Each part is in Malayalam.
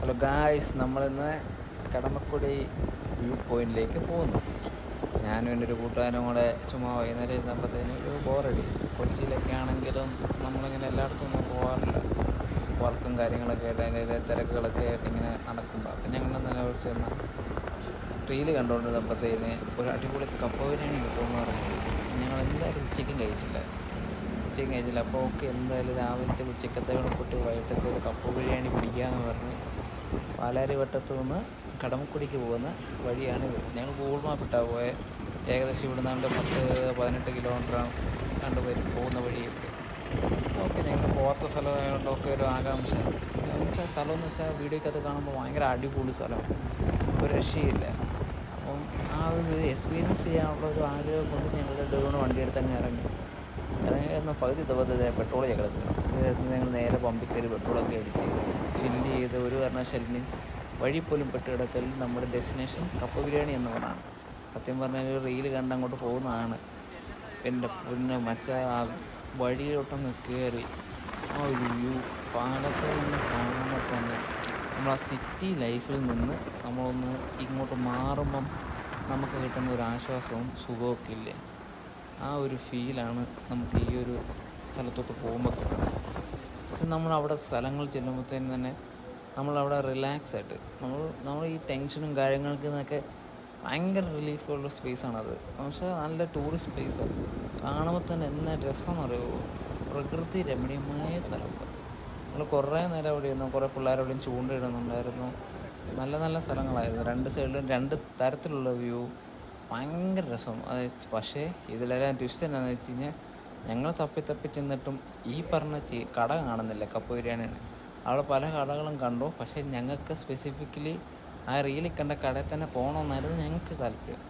ഹലോ ഗായ്സ്, നമ്മളിന്ന് കടമക്കുടി വ്യൂ പോയിന്റിലേക്ക് പോകുന്നു. ഞാനും എൻ്റെ ഒരു കൂട്ടുകാരും കൂടെ ചുമ്മാ വൈകുന്നേരം ഇരുന്നപ്പോഴത്തേനും ഒരു ബോറടി. കൊച്ചിയിലൊക്കെ ആണെങ്കിലും നമ്മളിങ്ങനെ എല്ലായിടത്തും ഒന്നും പോകാറില്ല. വർക്കും കാര്യങ്ങളൊക്കെ ആയിട്ട് അതിൻ്റെ തിരക്കുകളൊക്കെ ആയിട്ട് ഇങ്ങനെ നടക്കുമ്പോൾ അപ്പം ഞങ്ങൾ നിലവിളിച്ച് ചെന്ന റീല് കണ്ടുകൊണ്ടിരുന്നപ്പോഴത്തേന് ഒരു അടിപൊളി കപ്പ ബിരിയാണി കിട്ടുമെന്ന് പറഞ്ഞു. ഞങ്ങൾ എന്തായാലും ഉച്ചയ്ക്കും കഴിച്ചില്ല. അപ്പോൾ ഓക്കെ, എന്തായാലും രാവിലത്തെ ഉച്ചക്കത്തെ കൂട്ടി വൈകിട്ടത്തെ ഒരു കപ്പ ബിരിയാണി പിടിക്കാമെന്ന് പറഞ്ഞ് പാലാരിവട്ടത്തു നിന്ന് കടമക്കുടിക്ക് പോകുന്ന വഴിയാണിത്. ഞങ്ങൾ ഗൂഗിൾ മാപ്പ് ഇട്ടാൽ പോയത്. ഏകദേശം ഇവിടുന്ന് 10-18 കിലോമീറ്ററാണ് രണ്ടുപേരും പോകുന്ന വഴിയൊക്കെ. ഓക്കെ, ഞങ്ങൾ പോകാത്ത സ്ഥലമായതുകൊണ്ടൊക്കെ ഒരു ആകാംക്ഷ. സ്ഥലം എന്ന് വെച്ചാൽ വീഡിയോക്കകത്ത് കാണുമ്പോൾ ഭയങ്കര അടിപൊളി സ്ഥലമാണ്, ഒരു രക്ഷയില്ല. അപ്പം ആ ഒരു എക്സ്പീരിയൻസ് ചെയ്യാനുള്ള ഒരു ആഗ്രഹം കൊണ്ട് ഞങ്ങളുടെ ഡ്രൈവർ വണ്ടിയെടുത്ത് അങ്ങ് ഇറങ്ങി പകുതി പെട്രോൾ കിടക്കുന്നു. ഞങ്ങൾ നേരെ പമ്പിൽ കയറി പെട്രോളൊക്കെ അടിച്ച് ഫില്ല് ചെയ്ത് ഒരു കാരണവശാലിന് വഴി പോലും പെട്ട് കിടക്കലിൽ നമ്മുടെ ഡെസ്റ്റിനേഷൻ കപ്പ ബിരിയാണി എന്ന് പറഞ്ഞാണ്. സത്യം പറഞ്ഞാൽ ഒരു റീല് കണ്ട് അങ്ങോട്ട് പോകുന്നതാണ്. എൻ്റെ പൊന്നെ മച്ച, ആ വഴിയിലോട്ടൊന്ന് കയറി ആ ഒരു വ്യൂ പാലത്തിൽ നിന്ന് കാണുമ്പോൾ തന്നെ നമ്മൾ ആ സിറ്റി ലൈഫിൽ നിന്ന് നമ്മളൊന്ന് ഇങ്ങോട്ട് മാറുമ്പം നമുക്ക് കിട്ടുന്ന ഒരു ആശ്വാസവും സുഖമൊക്കെ ഇല്ലേ, ആ ഒരു ഫീലാണ് നമുക്ക് ഈ ഒരു സ്ഥലത്തോട്ട് പോകുമ്പോൾ കിട്ടുന്നത്. പക്ഷെ നമ്മളവിടെ സ്ഥലങ്ങൾ ചെല്ലുമ്പോഴത്തേനും തന്നെ നമ്മളവിടെ റിലാക്സ് ആയിട്ട് നമ്മൾ ഈ ടെൻഷനും കാര്യങ്ങൾക്ക് നിന്നൊക്കെ ഭയങ്കര റിലീഫുള്ള സ്പേസാണത്. പക്ഷേ നല്ല ടൂറിസ്റ്റ് പ്ലേസാണ്. കാണുമ്പോൾ തന്നെ എന്നാ രസമെന്ന് പറയുമോ, പ്രകൃതി രമണീയമായ സ്ഥലം. നമ്മൾ കുറേ നേരം അവിടെ ഇരുന്നു, കുറേ പിള്ളേരവിടെയും ചൂണ്ടയിടുന്നുണ്ടായിരുന്നു. നല്ല നല്ല സ്ഥലങ്ങളായിരുന്നു. രണ്ട് സൈഡിലും രണ്ട് തരത്തിലുള്ള വ്യൂ, ഭയങ്കര രസം. പക്ഷേ ഇതിലെല്ലാം ട്വിസ്റ്റ് എന്താണെന്ന് വെച്ച് കഴിഞ്ഞാൽ, ഞങ്ങൾ തപ്പി ചെന്നിട്ടും ഈ പറഞ്ഞ കട കാണുന്നില്ല. കപ്പ ബിരിയാണിയാണ്. അവിടെ പല കടകളും കണ്ടു, പക്ഷേ ഞങ്ങൾക്ക് സ്പെസിഫിക്കലി ആ റീലിൽ കണ്ട കടയിൽ തന്നെ പോകണമെന്നായിരുന്നു ഞങ്ങൾക്ക് താല്പര്യം.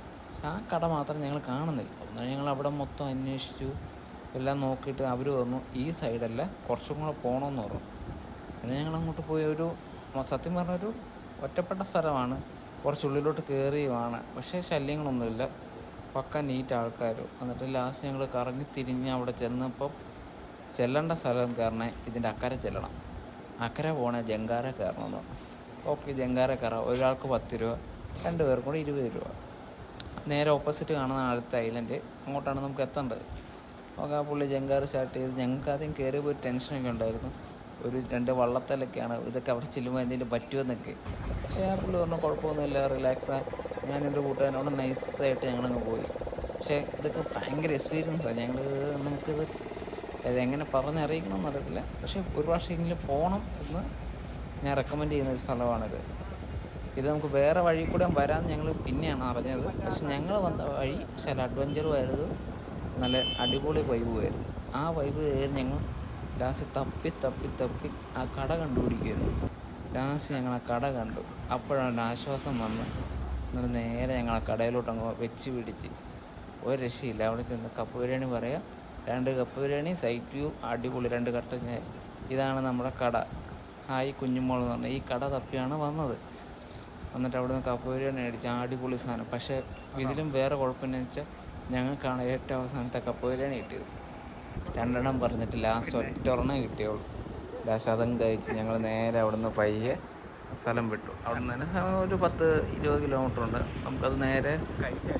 ആ കട മാത്രം ഞങ്ങൾ കാണുന്നില്ല. എന്നാൽ ഞങ്ങൾ അവിടെ മൊത്തം അന്വേഷിച്ചു, എല്ലാം നോക്കിയിട്ട് അവർ പറഞ്ഞു ഈ സൈഡല്ല, കുറച്ചും കൂടെ പോകണമെന്ന് പറഞ്ഞു. പിന്നെ ഞങ്ങൾ അങ്ങോട്ട് പോയി. സത്യം പറഞ്ഞൊരു ഒറ്റപ്പെട്ട സ്ഥലമാണ്, കുറച്ചുള്ളിലോട്ട് കയറിയുമാണ്. പക്ഷേ ശല്യങ്ങളൊന്നുമില്ല, പക്ക നീറ്റ് ആൾക്കാരും. എന്നിട്ട് ലാസ്റ്റ് ഞങ്ങൾ കറങ്ങി തിരിഞ്ഞ് അവിടെ ചെന്നപ്പം ചെല്ലേണ്ട സ്ഥലം കയറണേ ഇതിൻ്റെ അക്കരെ ചെല്ലണം, അക്കരെ പോകണേ ജങ്കാര കയറണമെന്ന് പറഞ്ഞു. ഓക്കെ, ജങ്കാര കയറാം. ഒരാൾക്ക് 10 രൂപ, 2 പേർക്കും കൂടെ 20 രൂപ. നേരെ ഓപ്പോസിറ്റ് കാണുന്ന അടുത്ത ഐലൻഡ്, അങ്ങോട്ടാണ് നമുക്ക് എത്തേണ്ടത്. അപ്പോൾ ആ പുള്ളി ജങ്കാറ് സ്റ്റാർട്ട് ചെയ്ത്. ഞങ്ങൾക്ക് ആദ്യം കയറി പോയി ടെൻഷനൊക്കെ ഉണ്ടായിരുന്നു. 2 വള്ളത്തിലൊക്കെയാണ്, ഇതൊക്കെ അവിടെ ചെല്ലുമ്പോൾ എന്തെങ്കിലും പറ്റുമെന്നൊക്കെ. പക്ഷേ ആ പുള്ളി പറഞ്ഞു കുഴപ്പമൊന്നുമില്ല, റിലാക്സാണ്. ഞാൻ എൻ്റെ കൂട്ടുകാരനോട് നൈസായിട്ട് ഞങ്ങളങ്ങ് പോയി. പക്ഷേ ഇതൊക്കെ ഭയങ്കര എക്സ്പീരിയൻസാണ്. നമുക്കിത് എങ്ങനെ പറഞ്ഞറിയിക്കണമെന്ന് അറിയത്തില്ല. പക്ഷേ ഒരു പ്രാവശ്യമെങ്കിലും പോകണം എന്ന് ഞാൻ റെക്കമെൻഡ് ചെയ്യുന്നൊരു സ്ഥലമാണിത്. ഇത് നമുക്ക് വേറെ വഴി കൂടെ വരാൻ ഞങ്ങൾ പിന്നെയാണ് അറിഞ്ഞത്. പക്ഷെ ഞങ്ങൾ വന്ന വഴി ചില അഡ്വഞ്ചറുമായിരുന്നു, നല്ല അടിപൊളി വൈബുമായിരുന്നു. ആ വൈബ് കയറി ഞങ്ങൾ ലാസ്റ്റ് തപ്പി ആ കട കണ്ടുപിടിക്കുമായിരുന്നു. ലാസ്റ്റ് ഞങ്ങൾ ആ കട കണ്ടു. അപ്പോഴാണ് ആശ്വാസം വന്ന്. എന്നിട്ട് നേരെ ഞങ്ങൾ ആ കടയിലോട്ട് അങ്ങ് വെച്ച് പിടിച്ച് ഒരു രക്ഷയില്ല. അവിടെ ചെന്ന് കപ്പ ബിരിയാണി പറയാം. 2 കപ്പ ബിരിയാണി, സൈറ്റ് വ്യൂ അടിപൊളി, 2 കട്ട. ഇതാണ് നമ്മുടെ കട. ഹായ് കുഞ്ഞുമോൾ എന്ന് പറഞ്ഞാൽ ഈ കട തപ്പിയാണ് വന്നത്. എന്നിട്ട് അവിടെ നിന്ന് കപ്പ ബിരിയാണി അടിച്ച അടിപൊളി സാധനം. പക്ഷേ ഇതിലും വേറെ കുഴപ്പമെന്ന് വെച്ചാൽ ഞങ്ങൾക്കാണ് ഏറ്റവും അവസാനത്തെ കപ്പ ബിരിയാണി കിട്ടിയത്. 2 എണ്ണം പറഞ്ഞിട്ട് ലാസ്റ്റ് ഒറ്റൊരെണ്ണം കിട്ടിയുള്ളൂ. ലാസ്റ്റ് അതും കഴിച്ച് ഞങ്ങൾ നേരെ അവിടെ നിന്ന് പയ്യെ സ്ഥലം വിട്ടു. അവിടെ നിന്ന് തന്നെ ഒരു 10-20 കിലോമീറ്റർ ഉണ്ട്. നമുക്കത് നേരെ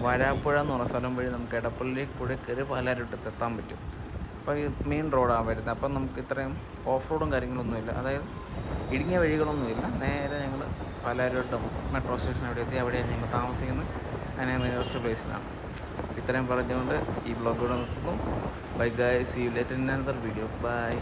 വരാപ്പുഴ എന്ന് പറഞ്ഞ സ്ഥലം വഴി നമുക്ക് എടപ്പള്ളി കൂടെ കയറി പാലാരിവട്ടത്ത് എത്താൻ പറ്റും. അപ്പോൾ ഈ മെയിൻ റോഡാണ് വരുന്നത്. അപ്പം നമുക്ക് ഇത്രയും ഓഫ് റോഡും കാര്യങ്ങളൊന്നുമില്ല, അതായത് ഇടുങ്ങിയ വഴികളൊന്നുമില്ല. നേരെ ഞങ്ങൾ പാലാരിവട്ടം മെട്രോ സ്റ്റേഷൻ അവിടെ എത്തി. അവിടെയാണ് ഞങ്ങൾ താമസിക്കുന്നത്. അങ്ങനെ നിയറസ്റ്റ് പ്ലേസിലാണ്. ഇത്രയും പറഞ്ഞുകൊണ്ട് ഈ വ്ളോഗ് ഇവിടെ നിർത്തുന്നു. Bye guys, see you later in another video. By.